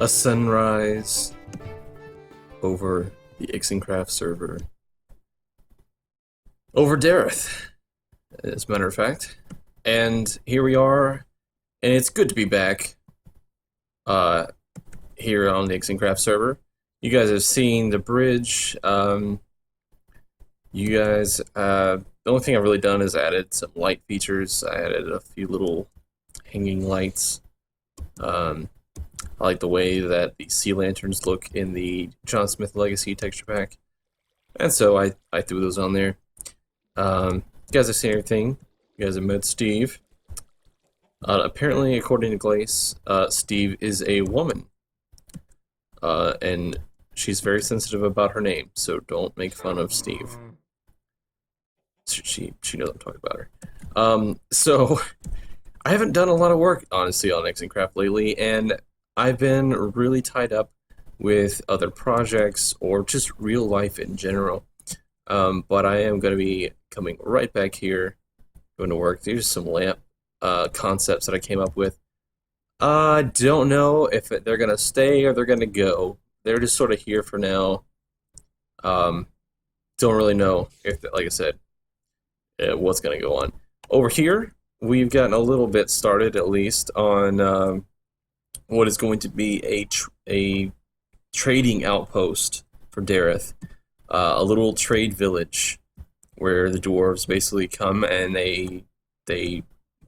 A sunrise over the Ixencraft server. Over Dareth, as a matter of fact. And here we are, and it's good to be back here on the Ixencraft server. You guys have seen the bridge. The only thing I've really done is added some light features. I added a few little hanging lights. I like the way that the sea lanterns look in the John Smith Legacy texture pack. And so I threw those on there. You guys have seen everything. You guys have met Steve. Apparently, according to Glace, Steve is a woman. And she's very sensitive about her name, so don't make fun of Steve. She knows I'm talking about her. So I haven't done a lot of work, honestly, on Ixencraft lately, and I've been really tied up with other projects or just real life in general. But I am going to be coming right back here, going to work. There's some lamp concepts that I came up with. I don't know if they're going to stay or they're going to go. They're just sort of here for now. Don't really know if, like I said, what's going to go on. Over here, we've gotten a little bit started, at least, on what is going to be a trading outpost for Dareth. A little trade village where the dwarves basically come and they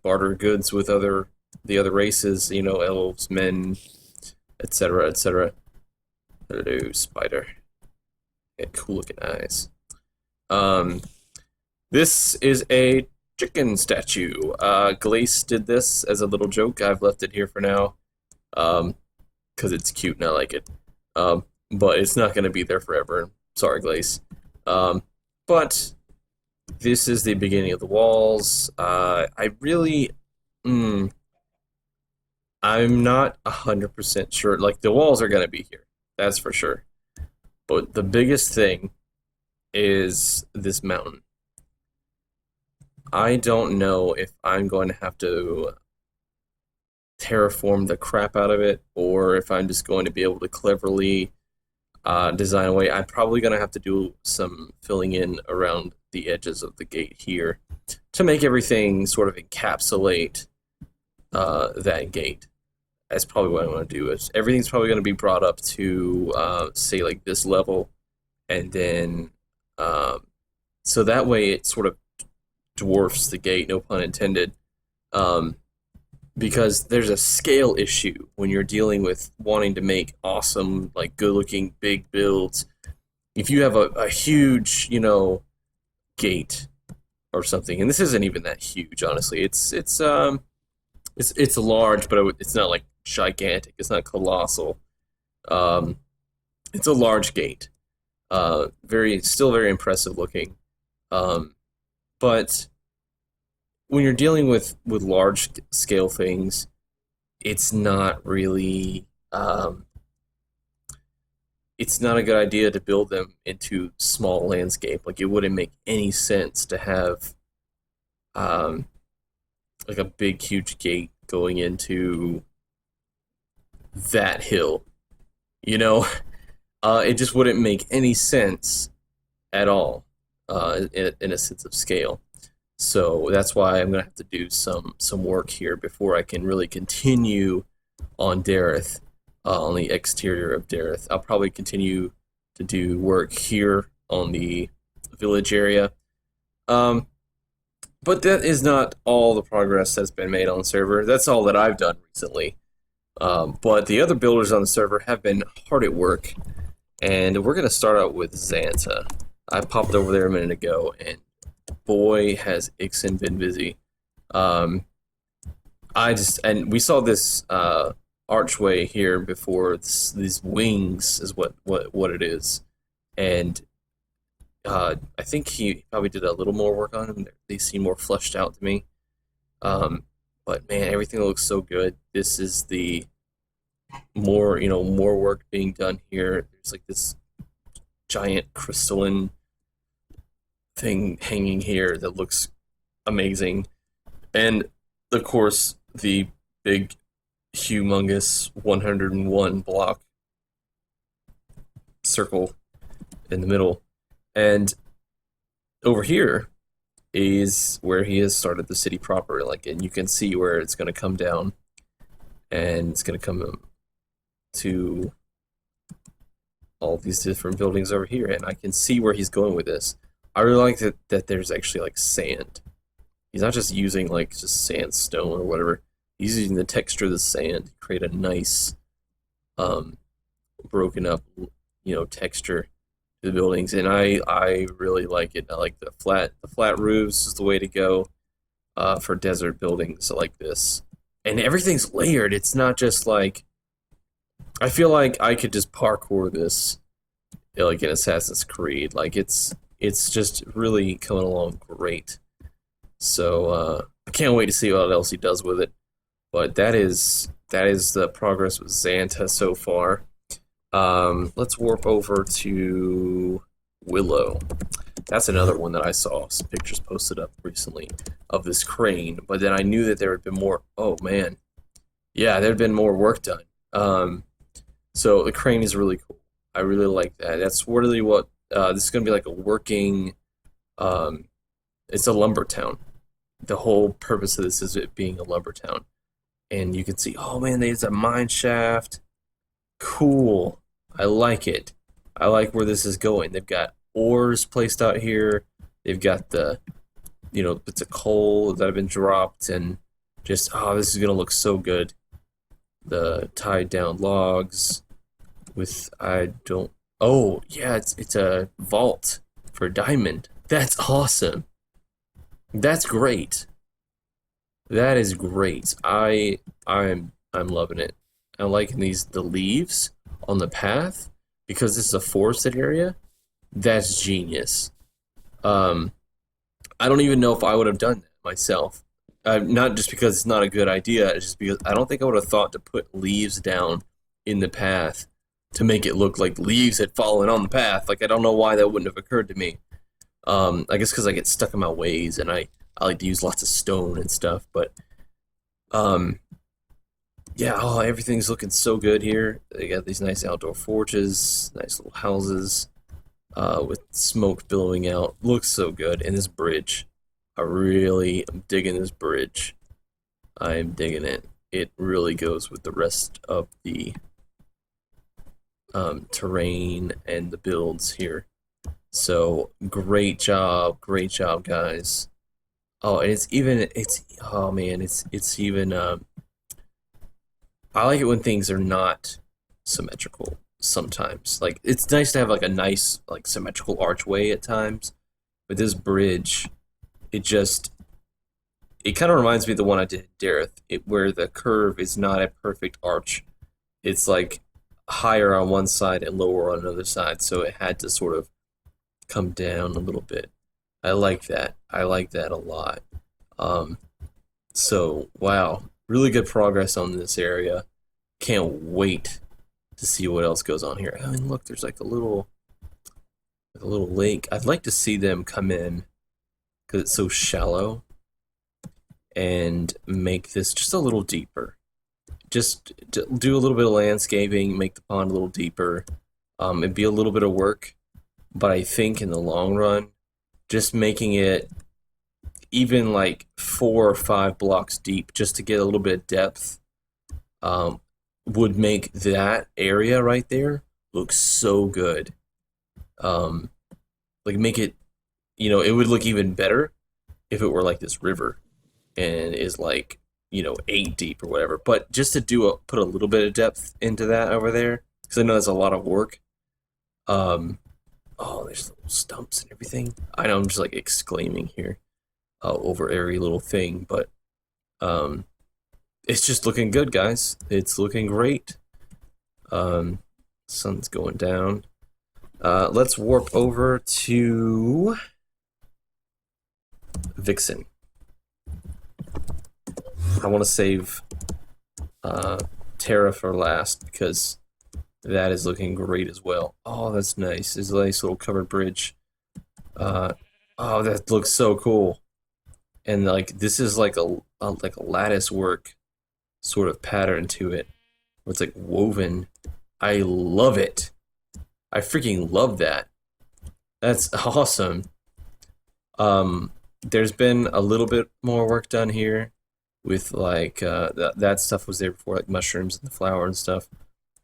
barter goods with the other races, you know, elves, men, etc., etc. Hello, spider. Got cool looking eyes. This is a chicken statue. Glace did this as a little joke. I've left it here for now, because it's cute and I like it. But it's not going to be there forever. Sorry, Glace. But this is the beginning of the walls. I'm not 100% sure. Like, the walls are going to be here. That's for sure. But the biggest thing is this mountain. I don't know if I'm going to have to terraform the crap out of it, or if I'm just going to be able to cleverly design a way. I'm probably going to have to do some filling in around the edges of the gate here to make everything sort of encapsulate that gate. That's probably what I want to do. Is everything's probably going to be brought up to say like this level, and then so that way it sort of dwarfs the gate, no pun intended, because there's a scale issue when you're dealing with wanting to make awesome, like, good-looking big builds. If you have a huge, you know, gate or something, and this isn't even that huge, honestly. It's large, but it's not like gigantic. It's not colossal. It's a large gate. Still very impressive looking. But when you're dealing with large scale things, it's not really it's not a good idea to build them into small landscape. Like, it wouldn't make any sense to have like a big huge gate going into that hill. You know, it just wouldn't make any sense at all in a sense of scale. So that's why I'm gonna have to do some work here before I can really continue on Dareth, on the exterior of Dareth. I'll probably continue to do work here on the village area. But that is not all the progress that's been made on the server. That's all that I've done recently. But the other builders on the server have been hard at work, and we're gonna start out with Xanta. I popped over there a minute ago, and boy, has Ixen been busy. And we saw this archway here before. These wings is what it is, and I think he probably did a little more work on them. They seem more fleshed out to me. But man, everything looks so good. This is the more work being done here. There's like this giant crystalline thing hanging here that looks amazing, and of course the big humongous 101 block circle in the middle. And over here is where he has started the city proper. Like, and you can see where it's going to come down, and it's going to come to all these different buildings over here. And I can see where he's going with this. I really like that there's actually like sand. He's not just using like just sandstone or whatever. He's using the texture of the sand to create a nice, um, broken up, texture to the buildings, and I really like it. I like the flat roofs is the way to go for desert buildings like this, and everything's layered. It's not just like I feel like I could just parkour this like in Assassin's Creed. Like it's just really coming along great. So I can't wait to see what else he does with it. But that is the progress with Xanta so far. Let's warp over to Willow. That's another one that I saw some pictures posted up recently of this crane, but then I knew that there had been more. Oh man, yeah, there had been more work done. So the crane is really cool. I really like that. That's really what this is going to be like a working. Um, it's a lumber town. The whole purpose of this is it being a lumber town, and you can see. Oh man, there's a mine shaft. Cool. I like it. I like where this is going. They've got ores placed out here. They've got the, bits of coal that have been dropped, and just, oh, this is gonna look so good. The tied down logs with, I don't, oh, yeah, it's a vault for a diamond. That's awesome. That's great. That is great. I'm loving it. I like the leaves on the path because this is a forested area. That's genius. Um, I don't even know if I would have done that myself. Not just because it's not a good idea, it's just because I don't think I would have thought to put leaves down in the path to make it look like leaves had fallen on the path. Like I don't know why that wouldn't have occurred to me. I guess because I get stuck in my ways and I like to use lots of stone and stuff. But um, yeah, oh, everything's looking so good here. They got these nice outdoor forges, nice little houses, with smoke billowing out. Looks so good. And this bridge, I really am digging this bridge. I am digging it. It really goes with the rest of the terrain and the builds here. So great job, guys. Oh, and it's oh man, it's even I like it when things are not symmetrical sometimes. Like it's nice to have like a nice like symmetrical archway at times, but this bridge, it just it kind of reminds me of the one I did at Dareth, where the curve is not a perfect arch. It's like higher on one side and lower on another side, so it had to sort of come down a little bit. I like that. I like that a lot. Um, so wow, really good progress on this area. Can't wait to see what else goes on here. I mean, look, there's like a little lake. I'd like to see them come in because it's so shallow and make this just a little deeper. Just do a little bit of landscaping, make the pond a little deeper. It'd be a little bit of work, but I think in the long run, just making it even like 4 or 5 blocks deep, just to get a little bit of depth, um, would make that area right there look so good. Um, like make it, it would look even better if it were like this river and is like 8 deep or whatever. But just to put a little bit of depth into that over there, because I know that's a lot of work. Um, oh, there's little stumps and everything. I know I'm just like exclaiming here over every little thing, but um, it's just looking good, guys. It's looking great. Um, sun's going down. Let's warp over to Vixen. I want to save Terra for last because that is looking great as well. Oh, that's nice. There's a nice little covered bridge. Oh, that looks so cool. And like this is like a lattice work sort of pattern to it, where it's like woven. I love it. I freaking love that. That's awesome. There's been a little bit more work done here with like that stuff was there before, like mushrooms and the flower and stuff.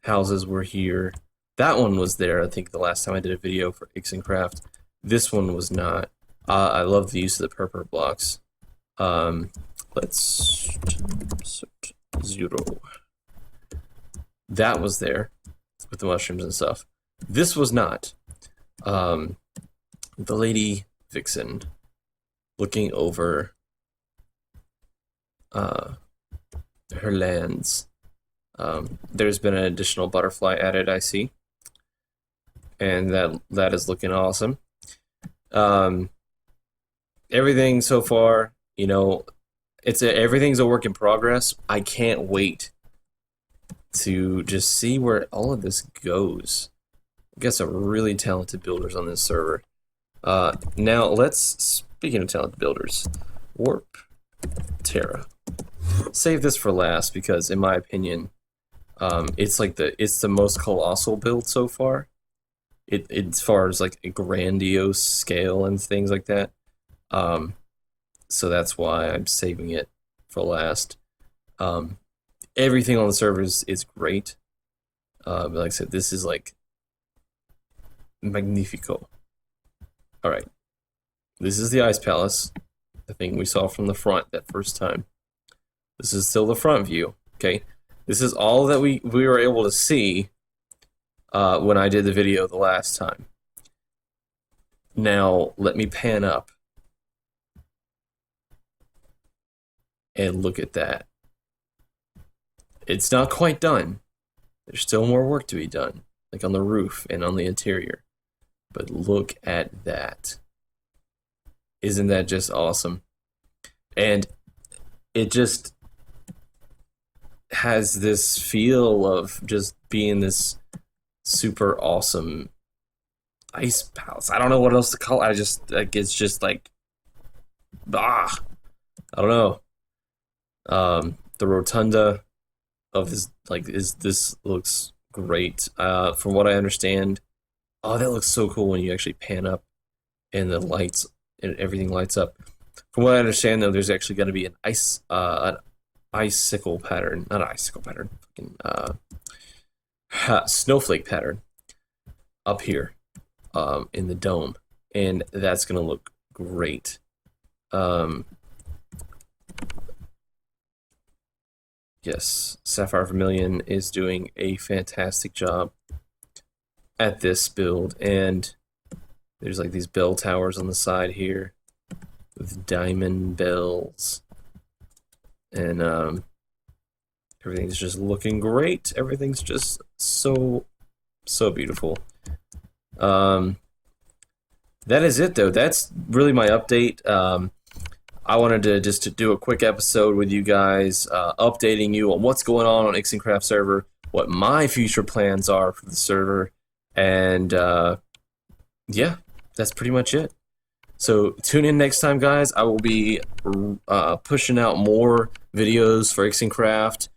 Houses were here. That one was there, I think, the last time I did a video for Ixencraft. This one was not. I love the use of the purple blocks. Let's insert 0. That was there with the mushrooms and stuff. This was not. The lady Vixen looking over her lands. There's been an additional butterfly added, I see, and that is looking awesome. Everything so far, you know, everything's a work in progress. I can't wait to just see where all of this goes. I got some really talented builders on this server. Now speaking of talented builders, Warp Terra. Save this for last because, in my opinion, it's the most colossal build so far. As far as like a grandiose scale and things like that. So that's why I'm saving it for last. Everything on the server is great. But like I said, this is like magnifico. All right, this is the Ice Palace, the thing we saw from the front that first time. This is still the front view. Okay, this is all that we were able to see when I did the video the last time. Now let me pan up and look at that. It's not quite done. There's still more work to be done, like on the roof and on the interior. But look at that. Isn't that just awesome? And it just has this feel of just being this super awesome ice palace. I don't know what else to call it. I just like it's just like I don't know. The rotunda of this this looks great. From what I understand, oh, that looks so cool when you actually pan up and the lights and everything lights up. From what I understand, though, there's actually going to be an icicle pattern, not an icicle pattern, snowflake pattern up here in the dome, and that's going to look great. Yes, Sapphire Vermilion is doing a fantastic job at this build, and there's like these bell towers on the side here with diamond bells, and everything's just looking great. Everything's just so beautiful. That is it, though. That's really my update. I wanted to just do a quick episode with you guys, updating you on what's going on Ixencraft server, what my future plans are for the server, and yeah, that's pretty much it. So tune in next time, guys. I will be pushing out more videos for Ixencraft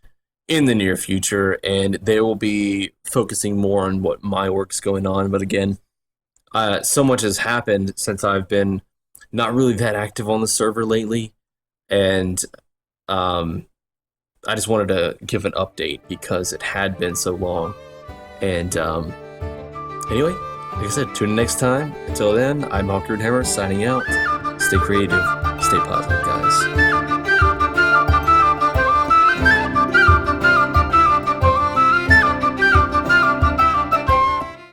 in the near future, and they will be focusing more on what my work's going on. But again, so much has happened since I've been not really that active on the server lately, and I just wanted to give an update because it had been so long. And anyway, like I said, tune in next time. Until then, I'm MacLeod signing out. Stay creative, stay positive, guys.